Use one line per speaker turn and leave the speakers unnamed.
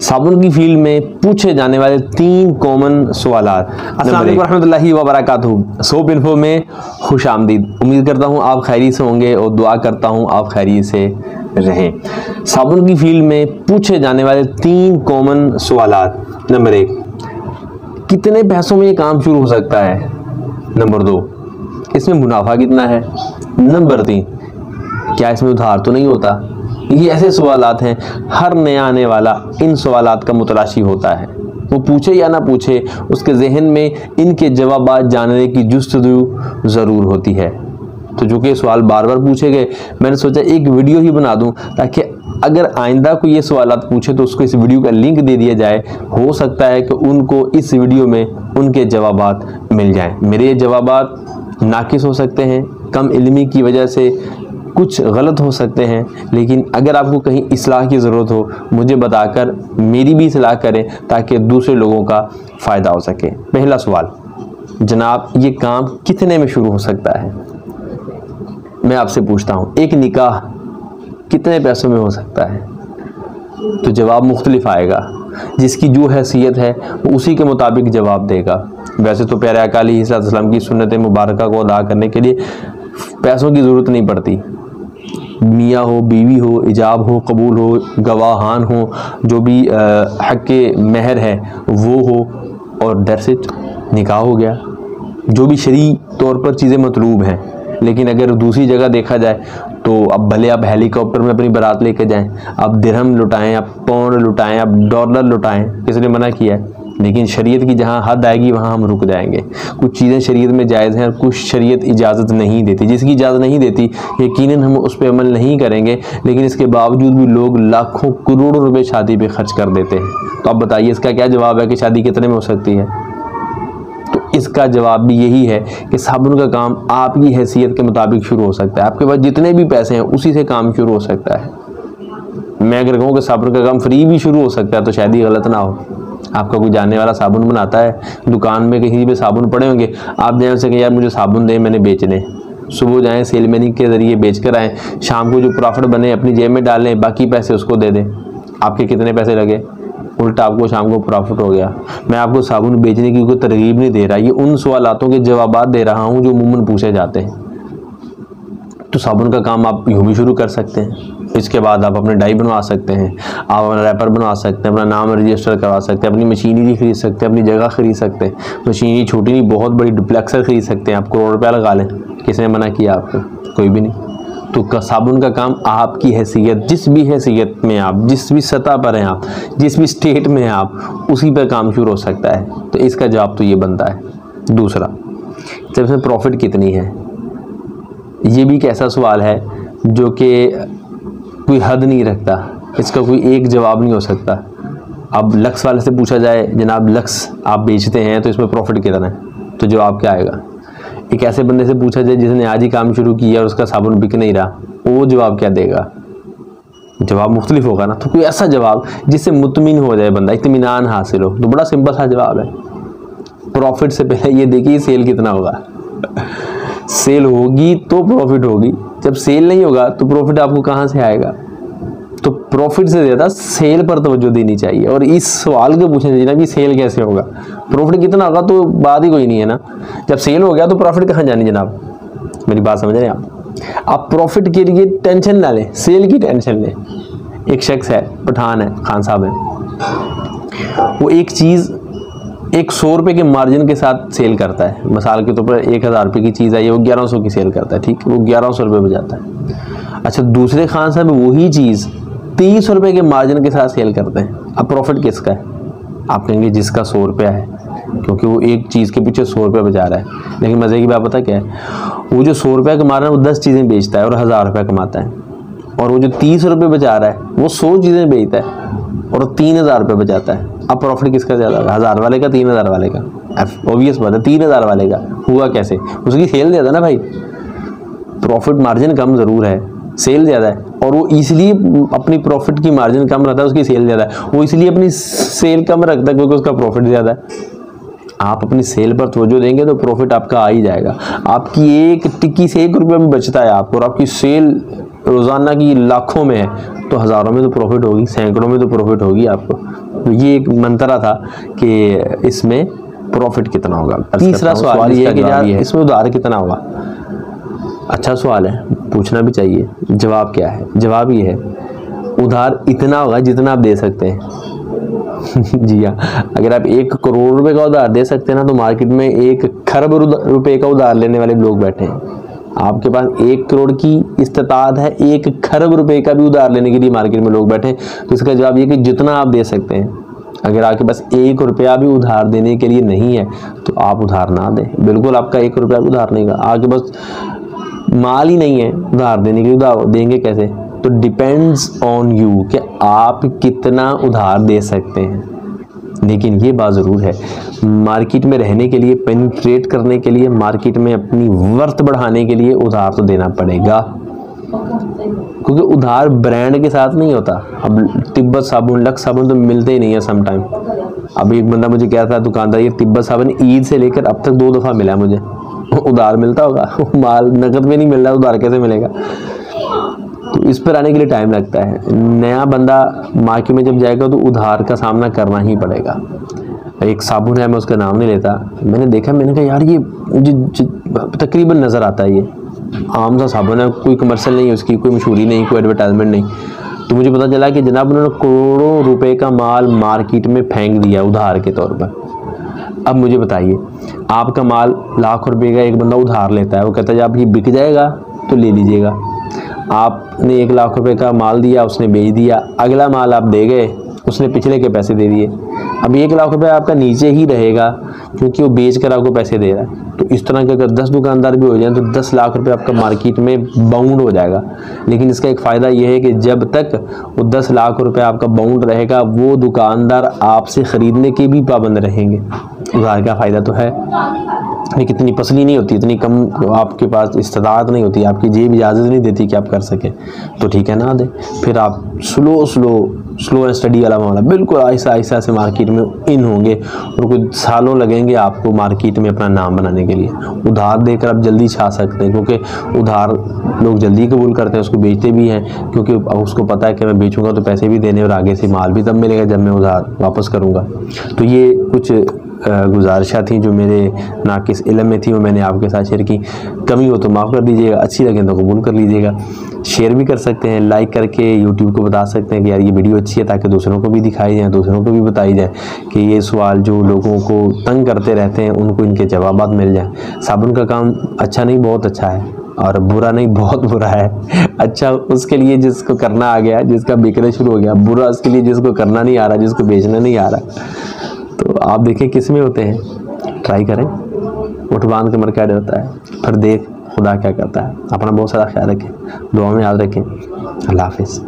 साबुन की फील्ड में पूछे जाने वाले 3 कॉमन सवालात। अस्सलाम वालेकुम रहमतुल्लाहि व बरकातुहू। सोप इन्फो में खुश आमदीद। उम्मीद करता हूँ आप खैरियत से होंगे और दुआ करता हूँ आप खैरियत से रहें। साबुन की फील्ड में पूछे जाने वाले 3 कॉमन सवालात। नंबर 1, कितने पैसों में ये काम शुरू हो सकता है। नंबर 2, इसमें मुनाफा कितना है। नंबर 3, क्या इसमें उधार तो नहीं होता। ये ऐसे सवालात हैं, हर नया आने वाला इन सवालात का मुतलाशी होता है। वो पूछे या ना पूछे, उसके जहन में इनके जवाबात जानने की जुस्तजू ज़रूर होती है। तो जो कि सवाल बार बार पूछे गए, मैंने सोचा एक वीडियो ही बना दूं ताकि अगर आइंदा को ये सवालात पूछे तो उसको इस वीडियो का लिंक दे दिया जाए। हो सकता है कि उनको इस वीडियो में उनके जवाबात मिल जाएं। मेरे ये जवाबात नाकिस हो सकते हैं, कम इल्मी की वजह से कुछ गलत हो सकते हैं, लेकिन अगर आपको कहीं इस्लाह की ज़रूरत हो मुझे बताकर मेरी भी इस्लाह करें ताकि दूसरे लोगों का फ़ायदा हो सके। पहला सवाल, जनाब ये काम कितने में शुरू हो सकता है। मैं आपसे पूछता हूँ, एक निकाह कितने पैसों में हो सकता है। तो जवाब मुख्तलिफ आएगा, जिसकी जो हैसियत है वो उसी के मुताबिक जवाब देगा। वैसे तो प्यारे आका अलैहिस्सलाम की सुन्नत मुबारका को अदा करने के लिए पैसों की ज़रूरत नहीं पड़ती। मियाँ हो, बीवी हो, इजाब हो, कबूल हो, गवाहान हो, जो भी हक के महर है वो हो, और दैट्स इट, निकाह हो गया। जो भी शरई तौर पर चीज़ें मतलूब हैं। लेकिन अगर दूसरी जगह देखा जाए तो अब भले आप हेलीकॉप्टर में अपनी बारात लेके जाएं, आप दिरहम लुटाएं, आप पाउंड लुटाएं, आप डॉलर लुटाएं, किसने मना किया है। लेकिन शरीयत की जहाँ हद आएगी वहाँ हम रुक जाएंगे। कुछ चीज़ें शरीयत में जायज़ हैं और कुछ शरीयत इजाज़त नहीं देती। जिसकी इजाज़त नहीं देती यकीनन हम उस पर अमल नहीं करेंगे, लेकिन इसके बावजूद भी लोग लाखों करोड़ों रुपए शादी पे खर्च कर देते हैं। तो अब बताइए इसका क्या जवाब है कि शादी कितने में हो सकती है। तो इसका जवाब भी यही है कि साबुन का काम आपकी हैसियत के मुताबिक शुरू हो सकता है। आपके पास जितने भी पैसे हैं उसी से काम शुरू हो सकता है। मैं अगर कहूँ कि साबुन का काम फ्री भी शुरू हो सकता है तो शायद ही गलत ना हो। आपका कोई जानने वाला साबुन बनाता है, दुकान में कहीं पे साबुन पड़े होंगे, आप जाए उनसे कहें यार मुझे साबुन दे, मैंने बेचने। सुबह जाएं सेलमैनिंग के ज़रिए बेच कर आएँ, शाम को जो प्रॉफिट बने अपनी जेब में डाल लें, बाकी पैसे उसको दे दें। आपके कितने पैसे लगे, उल्टा आपको शाम को प्रॉफिट हो गया। मैं आपको साबुन बेचने की कोई तरगीब नहीं दे रहा, ये उन सवालातों के जवाबात दे रहा हूँ जो अमूमन पूछे जाते हैं। तो साबुन का काम आप यूँ भी शुरू कर सकते हैं। इसके बाद आप अपने डाई बनवा सकते हैं, आप अपना रैपर बनवा सकते हैं, अपना नाम रजिस्टर करवा सकते हैं, अपनी मशीनरी खरीद सकते हैं, अपनी जगह खरीद सकते हैं। मशीनरी छोटी नहीं बहुत बड़ी डुप्लेक्सर खरीद सकते हैं, आप करोड़ रुपया लगा लें। किसने मना किया आपको, कोई भी नहीं। तो साबुन का काम आपकी हैसियत, जिस भी हैसियत में आप, जिस भी सतह पर हैं आप, जिस भी स्टेट में हैं आप, उसी पर काम शुरू हो सकता है। तो इसका जवाब तो ये बनता है। दूसरा, जब इसमें प्रॉफिट कितनी है, ये भी एक ऐसा सवाल है जो कि कोई हद नहीं रखता, इसका कोई एक जवाब नहीं हो सकता। अब लक्स वाले से पूछा जाए जनाब लक्स आप बेचते हैं तो इसमें प्रॉफिट कितना है, तो जवाब क्या आएगा। एक ऐसे बंदे से पूछा जाए जिसने आज ही काम शुरू किया और उसका साबुन बिक नहीं रहा, वो जवाब क्या देगा, जवाब मुख्तलिफ होगा ना। तो कोई ऐसा जवाब जिससे मुतमिन हो जाए बंदा, इत्मीनान हासिल हो। तो बड़ा सिंपल सा जवाब है, प्रॉफिट से पहले ये देखिए सेल कितना होगा। सेल होगी तो प्रॉफिट होगी, जब सेल नहीं होगा तो प्रॉफिट आपको कहाँ से आएगा। तो प्रॉफिट से ज़्यादा सेल पर तवज्जो देनी चाहिए। और इस सवाल के पूछने चाहिए ना कि सेल कैसे होगा, प्रॉफिट कितना होगा, तो बात ही कोई नहीं है ना। जब सेल हो गया तो प्रॉफिट कहाँ जानी जनाब, मेरी बात समझ रहे हैं आप प्रॉफिट के लिए टेंशन ना लें, सेल की टेंशन लें। एक शख्स है, पठान है, खान साहब है, वो एक चीज़ एक 100 रुपये के मार्जिन के साथ सेल करता है। मिसाल के तौर पर 1000 रुपये की चीज़ आई है, वो 1100 की सेल करता है, ठीक है, वो 1100 रुपये बचाता है। अच्छा, दूसरे खान साहब वही चीज़ 300 रुपये के मार्जिन के साथ सेल करते हैं। अब प्रॉफिट किसका है, आप कहेंगे जिसका 100 रुपया है, क्योंकि वो एक चीज़ के पीछे 100 रुपये बचा रहा है। लेकिन मज़े की बात पता क्या है, वो जो 100 रुपया कमा रहा है वो 10 चीज़ें बेचता है और 1000 रुपया कमाता है। और वो जो 30 रुपये बचा रहा है वो 100 चीज़ें बेचता है और 3000 रुपये बचाता है। अब प्रॉफिट किसका ज़्यादा होगा, 1000 वाले का, 3000 वाले का। ऑब्वियस बात है, 3000 वाले का। हुआ कैसे, उसकी सेल ज़्यादा ना भाई, प्रॉफिट मार्जिन कम ज़रूर है, सेल ज़्यादा है। और वो इसलिए अपनी प्रॉफिट की मार्जिन कम रहता है, उसकी सेल ज़्यादा है। वो इसलिए अपनी सेल कम रखता है क्योंकि उसका प्रॉफिट ज़्यादा है। आप अपनी सेल पर तवज्जो देंगे तो प्रॉफिट आपका आ ही जाएगा। आपकी एक टिक्की से 1 रुपया भी बचता है आपको, और आपकी सेल रोज़ाना की लाखों में है, तो हज़ारों में तो प्रॉफिट होगी, सैकड़ों में तो प्रॉफिट होगी आपको। तो ये एक मंत्रा था कि इसमें प्रॉफिट कितना होगा। तीसरा सवाल ये है कि यार इसमें उधार कितना होगा। अच्छा सवाल है, पूछना भी चाहिए। जवाब क्या है? जवाब ये है, उधार इतना होगा जितना आप दे सकते हैं। जी हाँ, अगर आप 1 करोड़ रुपए का उधार दे सकते हैं ना, तो मार्केट में 1 खरब रुपए का उधार लेने वाले लोग बैठे हैं। आपके पास 1 करोड़ की इस्तात है, 1 खरब रुपए का भी उधार लेने के लिए मार्केट में लोग बैठे हैं। तो इसका जवाब ये कि जितना आप दे सकते हैं। अगर आपके पास 1 रुपया भी उधार देने के लिए नहीं है तो आप उधार ना दें। बिल्कुल आपका 1 रुपया भी उधार नहीं का, आपके पास माल ही नहीं है उधार देने के लिए, उधार देंगे कैसे? तो डिपेंड्स ऑन यू कि आप कितना उधार दे सकते हैं। लेकिन ये बात ज़रूर है, मार्केट में रहने के लिए, पेनिट्रेट करने के लिए, मार्केट में अपनी वर्थ बढ़ाने के लिए उधार तो देना पड़ेगा, क्योंकि उधार ब्रांड के साथ नहीं होता। अब तिब्बत साबुन, लक्स साबुन तो मिलते ही नहीं है सम टाइम। अब एक बंदा मुझे कह रहा था दुकानदार, ये तिब्बत साबुन ईद से लेकर अब तक 2 दफ़ा मिला मुझे। उधार मिलता होगा? माल नकद में नहीं मिल रहा, उधार कैसे मिलेगा? तो इस पर आने के लिए टाइम लगता है। नया बंदा मार्केट में जब जाएगा तो उधार का सामना करना ही पड़ेगा। एक साबुन है, मैं उसका नाम नहीं लेता, मैंने देखा, मैंने कहा यार ये मुझे तकरीबन नज़र आता है, ये आम सा साबुन है, कोई कमर्शियल नहीं है उसकी, कोई मशहूरी नहीं, कोई एडवर्टाइजमेंट नहीं। तो मुझे पता चला कि जनाब उन्होंने करोड़ों रुपए का माल मार्केट में फेंक दिया उधार के तौर पर। अब मुझे बताइए, आपका माल लाख रुपए का एक बंदा उधार लेता है, वो कहता है आप ये बिक जाएगा तो ले लीजिएगा। आपने 1 लाख रुपए का माल दिया, उसने बेच दिया, अगला माल आप दे गए, उसने पिछले के पैसे दे दिए। अब 1 लाख रुपए आपका नीचे ही रहेगा क्योंकि वो बेच कर आपको पैसे दे रहा है। तो इस तरह के अगर 10 दुकानदार भी हो जाएं तो 10 लाख रुपए आपका मार्केट में बाउंड हो जाएगा। लेकिन इसका एक फ़ायदा ये है कि जब तक वो 10 लाख रुपए आपका बाउंड रहेगा, वो दुकानदार आपसे ख़रीदने के भी पाबंद रहेंगे। उधार का फ़ायदा तो है, लेकिन इतनी पसली नहीं होती, इतनी कम आपके पास इस्तात नहीं होती, आपकी जेब इजाज़त नहीं देती कि आप कर सकें। तो ठीक है, ना दे, फिर आप स्लो एंड स्टडी वाला मामला, बिल्कुल आहिस्ता आहिस्ता से मार्केट में इन होंगे और कुछ सालों लगेंगे आपको मार्केट में अपना नाम बनाने के लिए। उधार देकर आप जल्दी छा सकते हैं, क्योंकि उधार लोग जल्दी कबूल करते हैं, उसको बेचते भी हैं, क्योंकि उसको पता है कि मैं बेचूंगा तो पैसे भी देने और आगे से माल भी तब मिलेगा जब मैं उधार वापस करूँगा। तो ये कुछ गुजारिशां थी जो मेरे नाकिस इल्म में थी, वो मैंने आपके साथ शेयर की। कमी हो तो माफ़ कर दीजिएगा, अच्छी लगे तो कबूल कर लीजिएगा। शेयर भी कर सकते हैं, लाइक करके यूट्यूब को बता सकते हैं कि यार ये वीडियो अच्छी है, ताकि दूसरों को भी दिखाई जाए, दूसरों को भी बताई जाए कि ये सवाल जो लोगों को तंग करते रहते हैं उनको इनके जवाबात मिल जाएँ। साबुन का काम अच्छा नहीं, बहुत अच्छा है, और बुरा नहीं, बहुत बुरा है। अच्छा उसके लिए जिसको करना आ गया, जिसका बिकना शुरू हो गया, बुरा उसके लिए जिसको करना नहीं आ रहा, जिसको बेचना नहीं आ रहा। तो आप देखें किस में होते हैं, ट्राई करें। उठ बांध के मर क्या डरता है, फिर देख खुदा क्या करता है। अपना बहुत सारा ख्याल रखें, दुआ में याद रखें। अल्लाह हाफिज़।